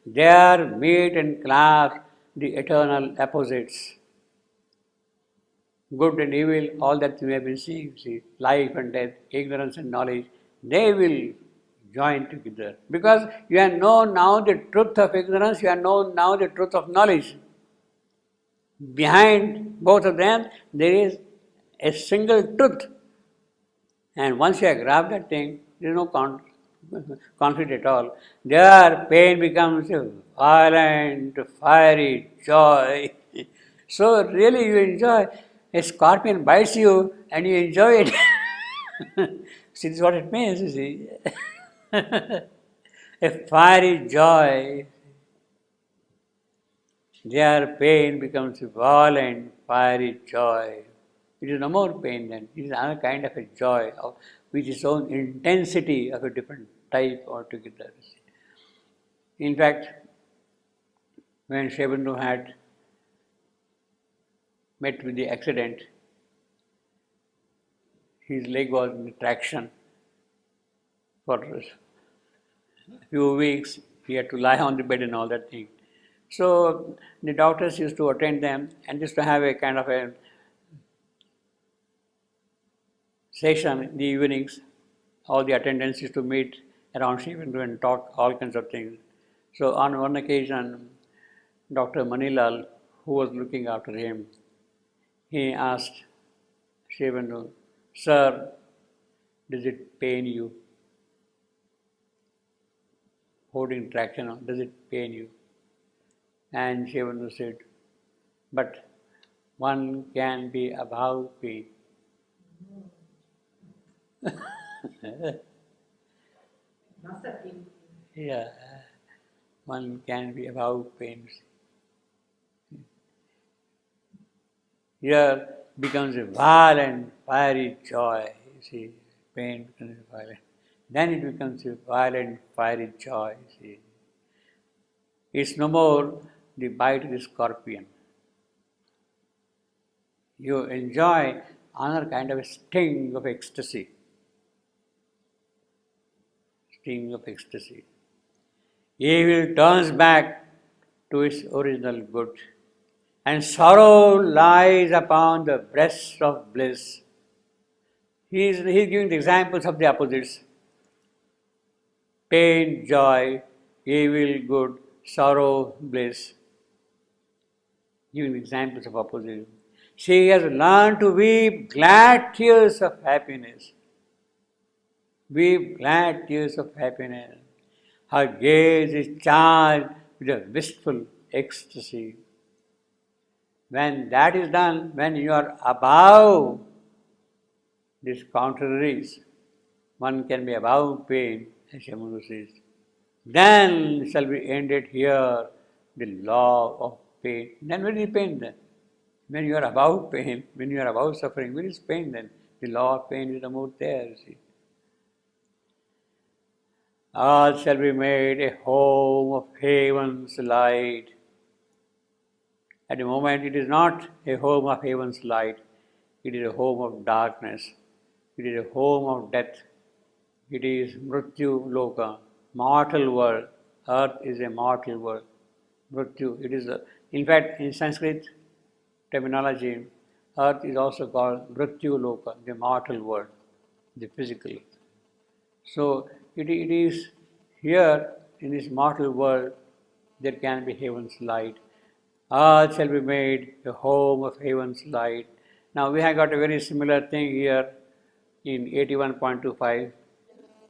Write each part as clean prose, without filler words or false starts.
There meet and clash the eternal opposites. Good and evil, all that we have been seeing, see, life and death, ignorance and knowledge, they will join together. Because you have known now the truth of ignorance, you have known now the truth of knowledge. Behind both of them, there is a single truth. And once you have grabbed that thing, there is no conflict at all. There, pain becomes a violent, fiery joy. So, really, you enjoy. A scorpion bites you and you enjoy it. See, this is what it means, you see. A fiery joy. Their pain becomes a violent, fiery joy. It is no more pain then. It is another kind of a joy with its own intensity of a different type altogether. In fact, when Sri Aurobindo had met with the accident, his leg was in traction for a few weeks. He had to lie on the bed and all that thing. So the doctors used to attend them and used to have a kind of a session in the evenings. All the attendants used to meet around Sri Aurobindo and talk all kinds of things. So on one occasion, Dr. Manilal, who was looking after him, he asked Sri Aurobindo, "Sir, does it pain you? Holding traction on, does it pain you?" And Sri Aurobindo said, "But one can be above pain." Yeah, one can be above pains. Here becomes a violent, fiery joy. You see, pain becomes violent. Then it becomes a violent, fiery joy. You see, it's no more the bite of the scorpion. You enjoy another kind of a sting of ecstasy. Sting of ecstasy. Evil turns back to its original good, and sorrow lies upon the breast of bliss. He is giving the examples of the opposites. Pain, joy, evil, good, sorrow, bliss. Giving examples of opposites. She has learned to weep glad tears of happiness. Weep glad tears of happiness. Her gaze is charged with a wistful ecstasy. When that is done, when you are above these contraries, one can be above pain, as Sri Aurobindo says. Then shall be ended here the law of pain. Then where is pain then? When you are above pain, when you are above suffering, where is pain then? The law of pain is no more there, you see. All shall be made a home of heaven's light. At the moment, it is not a home of heaven's light, it is a home of darkness, it is a home of death, it is Mrityu Loka, mortal world. Earth is a mortal world. Mrityu, it is in fact, in Sanskrit terminology, Earth is also called Mrityu Loka, the mortal world, the physical. So it is here in this mortal world there can be heaven's light. All shall be made a home of heaven's light. Now we have got a very similar thing here in 81.25.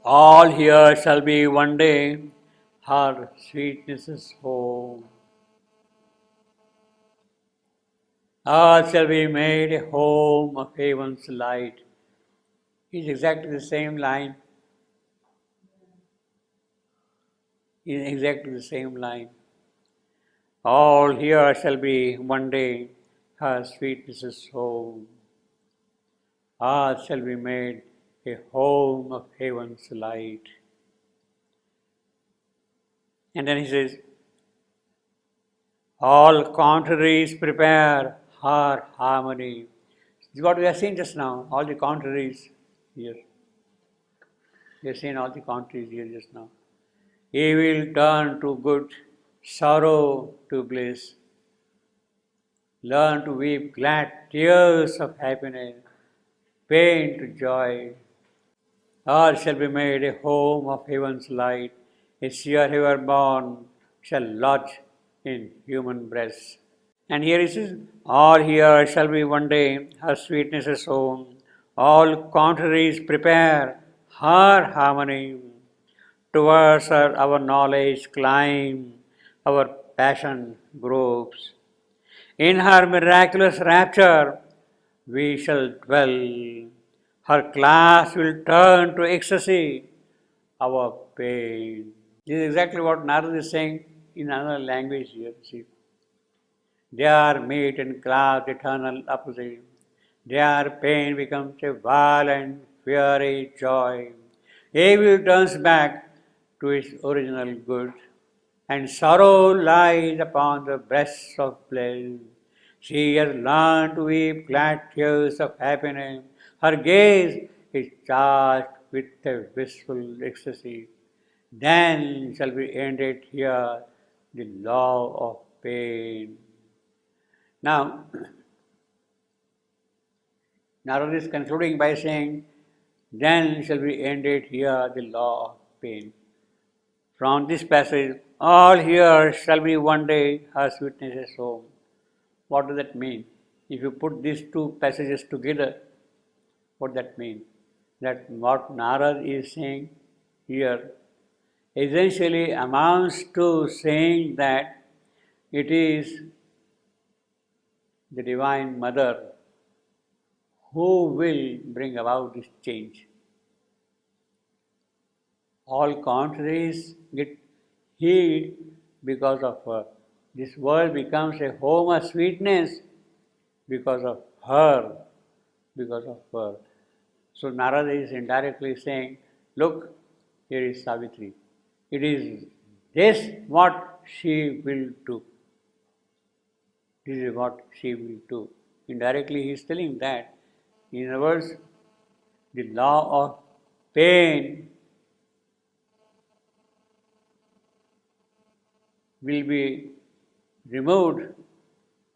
All here shall be one day her sweetness's home. All shall be made a home of heaven's light. It's exactly the same line. It's exactly the same line. All here shall be one day her sweetness's home. All shall be made a home of heaven's light. And then he says, all contraries prepare her harmony. This is what we have seen just now, all the contraries here. We have seen all the contraries here just now. Evil turn to good, sorrow to bliss. Learn to weep glad tears of happiness, pain to joy. All shall be made a home of heaven's light. A seer ever born shall lodge in human breasts. And here it says, all here shall be one day her sweetness own. All contraries prepare her harmony. Towards her our knowledge climb, our passion gropes. In her miraculous rapture we shall dwell. Her class will turn to ecstasy, our pain. This is exactly what Narada is saying in another language here. See, their meet and class eternal opposite. Their pain becomes a violent, fiery joy. Evil turns back to its original good, and sorrow lies upon the breasts of bliss. She has learned to weep glad tears of happiness. Her gaze is charged with a wistful ecstasy. Then shall be ended here the law of pain. Now, Narada is concluding by saying, then shall be ended here the law of pain. From this passage, all here shall be one day her sweetness home. What does that mean? If you put these two passages together, what does that mean? That what Narada is saying here essentially amounts to saying that it is the Divine Mother who will bring about this change. All contraries get healed because of her. This world becomes a home of sweetness because of her, because of her. So Narada is indirectly saying, look, here is Savitri. It is this what she will do. This is what she will do. Indirectly he is telling that. In other words, the law of pain will be removed,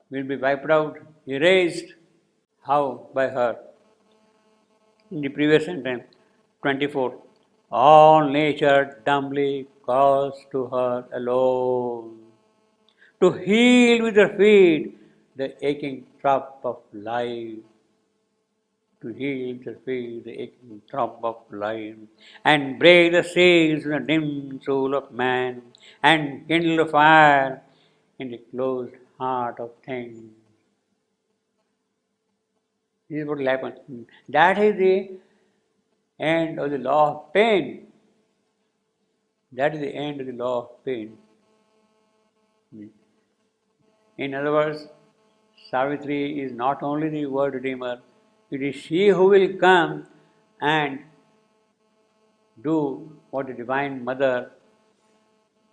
will be wiped out, erased. How? By her. In the previous sentence, 24. All nature dumbly calls to her alone, to heal with her feet the aching throb of life. To heal with her feet the aching throb of life, and break the seals in the dim soul of man, and kindle a fire in the closed heart of things. This is what will happen. That is the end of the law of pain. That is the end of the law of pain. In other words, Savitri is not only the world redeemer, it is she who will come and do what the Divine Mother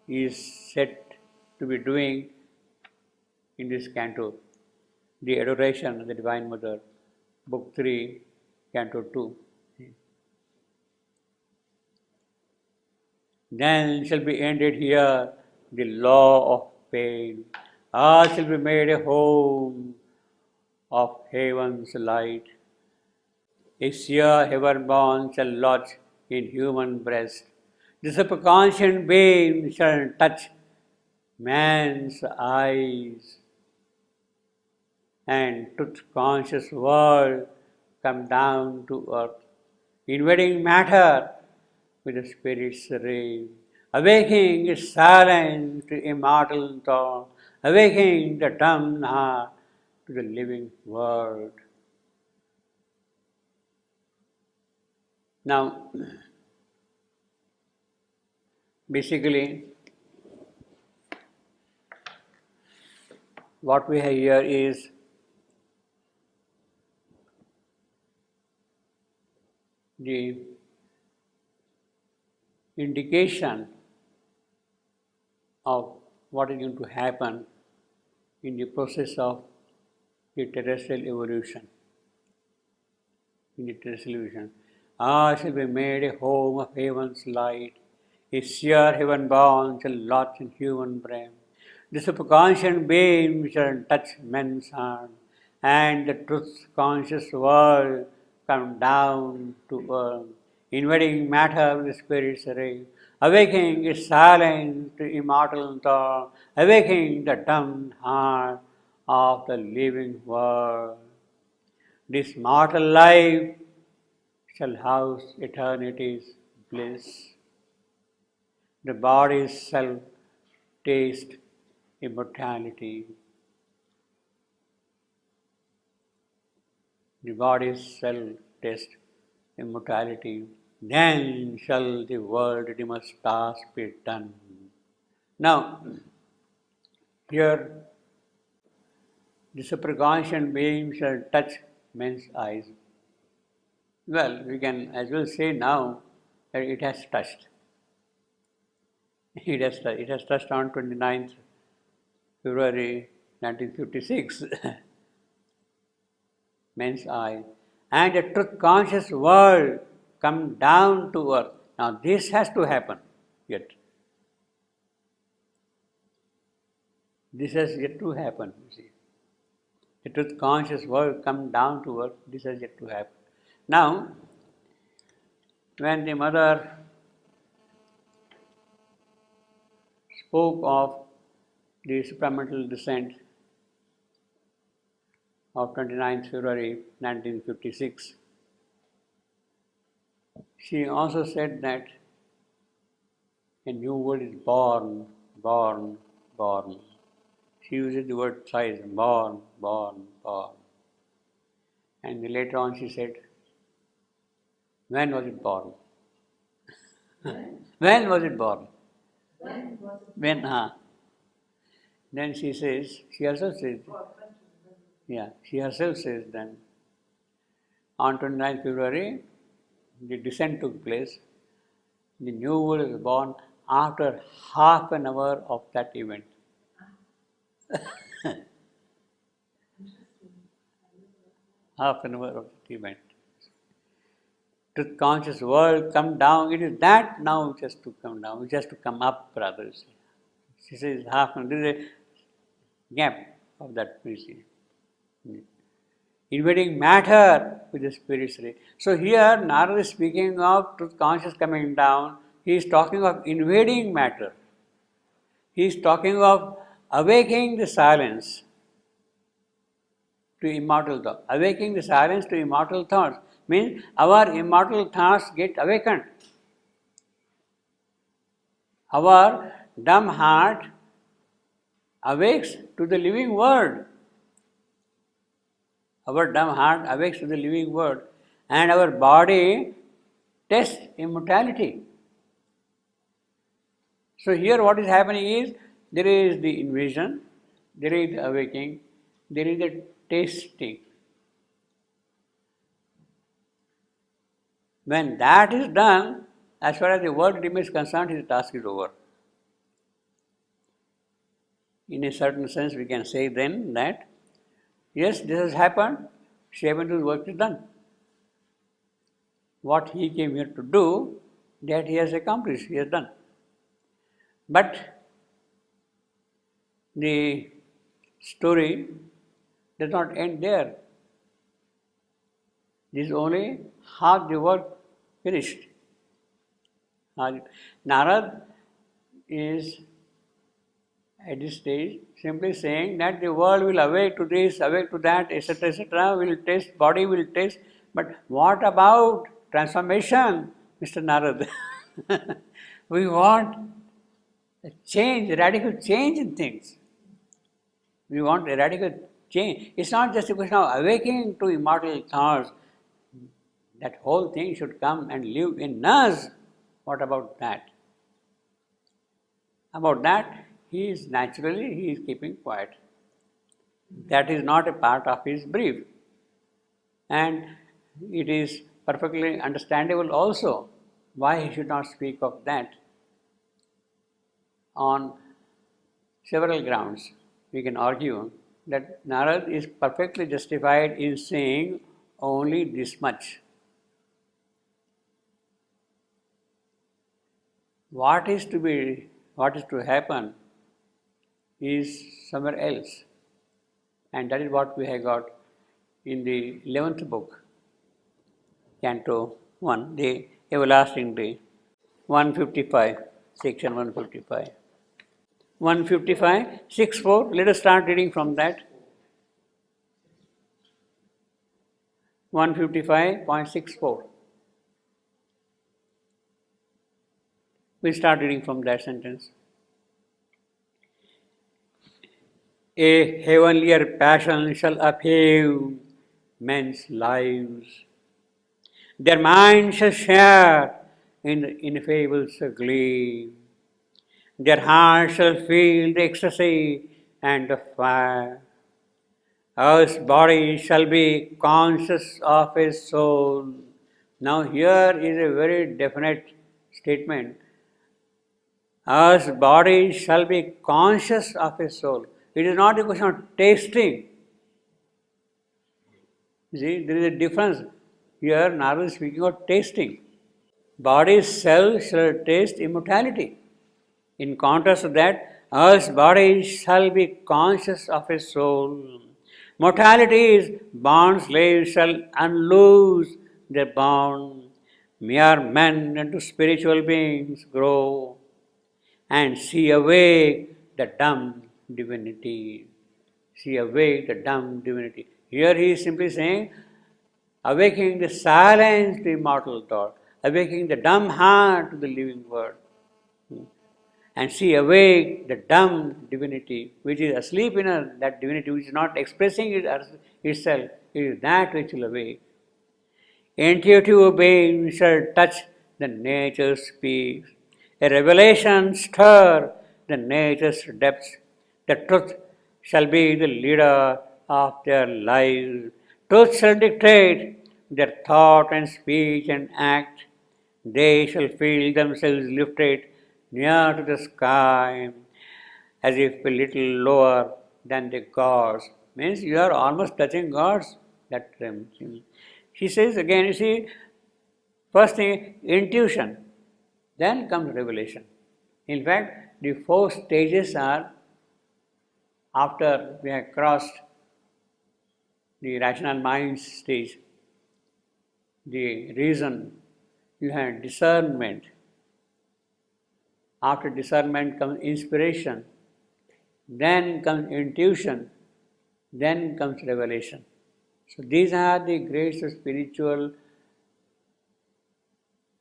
is said to be doing in this canto, the adoration of the Divine Mother, Book 3, Canto 2. Then shall be ended here the law of pain. All shall be made a home of heaven's light. A seer heaven born shall lodge in human breast. The subconscious beam shall touch man's eyes, and truth conscious world come down to earth, invading matter with the spirit's ray, awaking its silence to immortal thought, awaking the dumb heart to the living world. Now, basically, what we have here is the indication of what is going to happen in the process of the terrestrial evolution. In the terrestrial evolution, all shall be made a home of heaven's light. A seer heaven born shall lodge in human brain. The superconscious being shall touch men's heart, and the truth-conscious world come down to earth, invading matter with the spirit's ray, awakening its silence to immortal thought, awakening the dumb heart of the living world. This mortal life shall house eternity's bliss. The body's shall taste immortality. The body's shall taste immortality. Then shall the world redeemer's task be done. Now, here the superconscious being shall touch men's eyes. Well, we can as well say now that it has touched. It has touched on 29th February 1956, men's eye, and the truth conscious world come down to earth. Now this has to happen yet. This has yet to happen, you see. The truth conscious world come down to earth, this has yet to happen. Now, when the mother spoke of the supramental descent of 29th February 1956, she also said that a new world is born, born, born. She uses the word thrice, born, born, born. And later on she said, when was it born? When was it born? When? Then she says, she herself says, she herself says then, on 29th February, the descent took place. The new world was born after half an hour of that event. Half an hour of that event. Truth conscious world come down. It is that now which has to come down, which has to come up, rather. She says half an hour. There is a gap of that period. Invading matter with the spirit's ray. So here Narada is speaking of truth conscious coming down. He is talking of invading matter. He is talking of awakening the silence to immortal thought. Awakening the silence to immortal thoughts means our immortal thoughts get awakened. Our dumb heart awakes to the living word. Our dumb heart awakes to the living word, and our body tests immortality. So here what is happening is, there is the invasion, there is the awakening, there is the tasting. When that is done, as far as the world redeemer is concerned, his task is over. In a certain sense, we can say then that, yes, this has happened, Shivandu's work is done. What he came here to do, that he has accomplished, he has done. But the story does not end there. This is only half the work finished. Narad is at this stage simply saying that the world will awake to this, awake to that, etc., will taste, body will taste. But what about transformation, Mr. Narad? We want a change, a radical change in things. We want a radical change. It's not just a question of awakening to immortal thoughts. That whole thing should come and live in us. What about that? About that, he is keeping quiet. That is not a part of his brief. And it is perfectly understandable also why he should not speak of that. On several grounds, we can argue that Narad is perfectly justified in saying only this much. What is to happen is somewhere else. And that is what we have got in the 11th book, Canto 1, the everlasting day. 155, section 155. 155, 6.4, let us start reading from that. 155.64. We start reading from that sentence. A heavenlier passion shall upheave men's lives. Their minds shall share in the ineffable's glee. Their hearts shall feel the ecstasy and the fire. Earth's body shall be conscious of his soul. Now here is a very definite statement. Earth's body shall be conscious of his soul. It is not a question of tasting. See, there is a difference. Here Narada is speaking of tasting. Body's cell shall taste immortality. In contrast to that, Earth's body shall be conscious of his soul. Mortality is bond slaves shall unloose their bond. Mere men into spiritual beings grow and see awake the dumb divinity. See awake the dumb divinity. Here he is simply saying, awakening the silence to immortal thought, awakening the dumb heart to the living word. And see awake the dumb divinity, which is asleep in that divinity, which is not expressing itself, it is that which will awake. Intuitive being shall touch the nature's peace. A revelation stir the nature's depths. The truth shall be the leader of their lives. Truth shall dictate their thought and speech and act. They shall feel themselves lifted near to the sky, as if a little lower than the gods. Means you are almost touching gods. That she says again, you see, first thing, intuition, then comes revelation. In fact, the 4 stages are, after we have crossed the rational mind stage, the reason, you have discernment. After discernment comes inspiration, then comes intuition, then comes revelation. So these are the great spiritual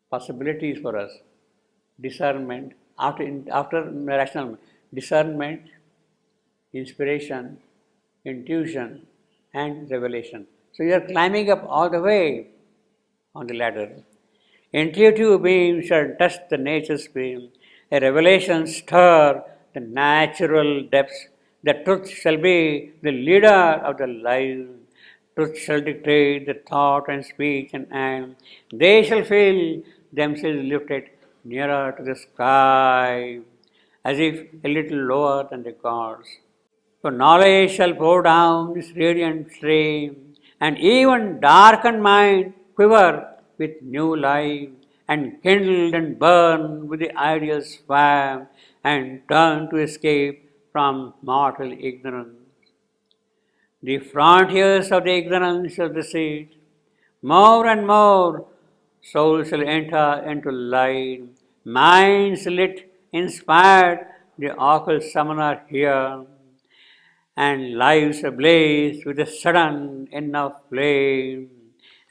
possibilities for us. Discernment, after rational, discernment, inspiration, intuition, and revelation. So you are climbing up all the way on the ladder. Intuitive being shall touch the nature's being. A revelation stir the natural depths. The truth shall be the leader of the life. Truth shall dictate the thought and speech and act. They shall feel themselves lifted nearer to the sky, as if a little lower than the gods. For knowledge shall pour down this radiant stream, and even darkened mind quiver with new life, and kindled and burn with the ideal's fire, and turn to escape from mortal ignorance. The frontiers of the ignorance shall recede. More and more souls shall enter into light. Minds lit, inspired, the occult summoner here, and lives ablaze with a sudden enough flame,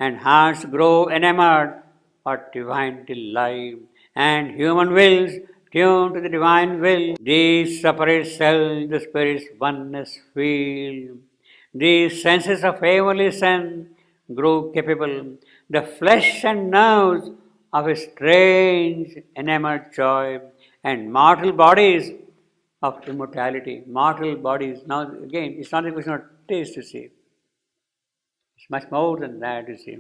and hearts grow enamored of divine delight, and human wills tuned to the divine will. These separate cells the spirit's oneness feel. These senses of heavenly sense grow capable. The flesh and nerves of a strange enamored joy, and mortal bodies of immortality. Mortal bodies. Now again, it's not a question of taste, you see. It's much more than that, you see.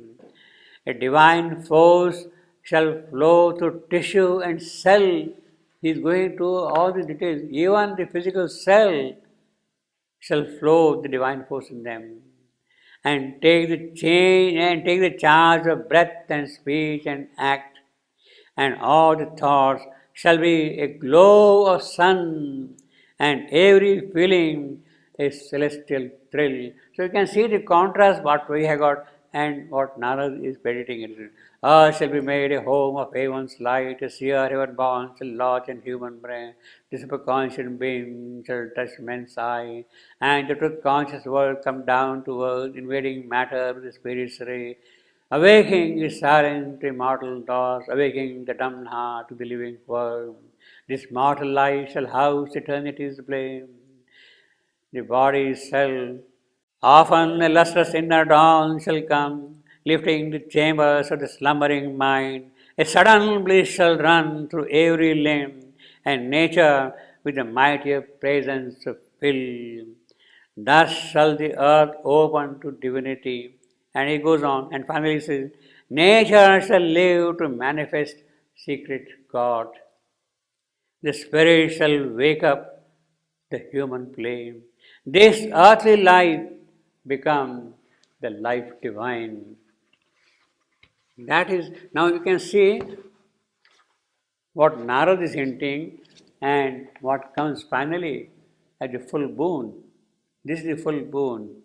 A divine force shall flow through tissue and cell. He is going to all the details. Even the physical cell shall flow the divine force in them, and take the charge of breath and speech and act, and all the thoughts shall be a glow of sun, and every feeling a celestial thrill. So you can see the contrast what we have got and what Narad is predicting it. Earth shall be made a home of heaven's light, a seer heaven born shall lodge in human brain. The superconscious being shall touch men's eye, and the truth conscious world come down to earth, invading matter with the spirit's ray. Awaking is silent immortal doors, awaking the dumb heart to the living world. This mortal life shall house eternity's blame. The body's cell, often a lustrous inner dawn shall come, lifting the chambers of the slumbering mind. A sudden bliss shall run through every limb, and nature with the mightier presence fill. Thus shall the earth open to divinity. And he goes on and finally says, nature shall live to manifest secret God. The spirit shall wake up the human flame. This earthly life become the life divine. That is, now you can see what Narad is hinting and what comes finally as the full boon. This is the full boon.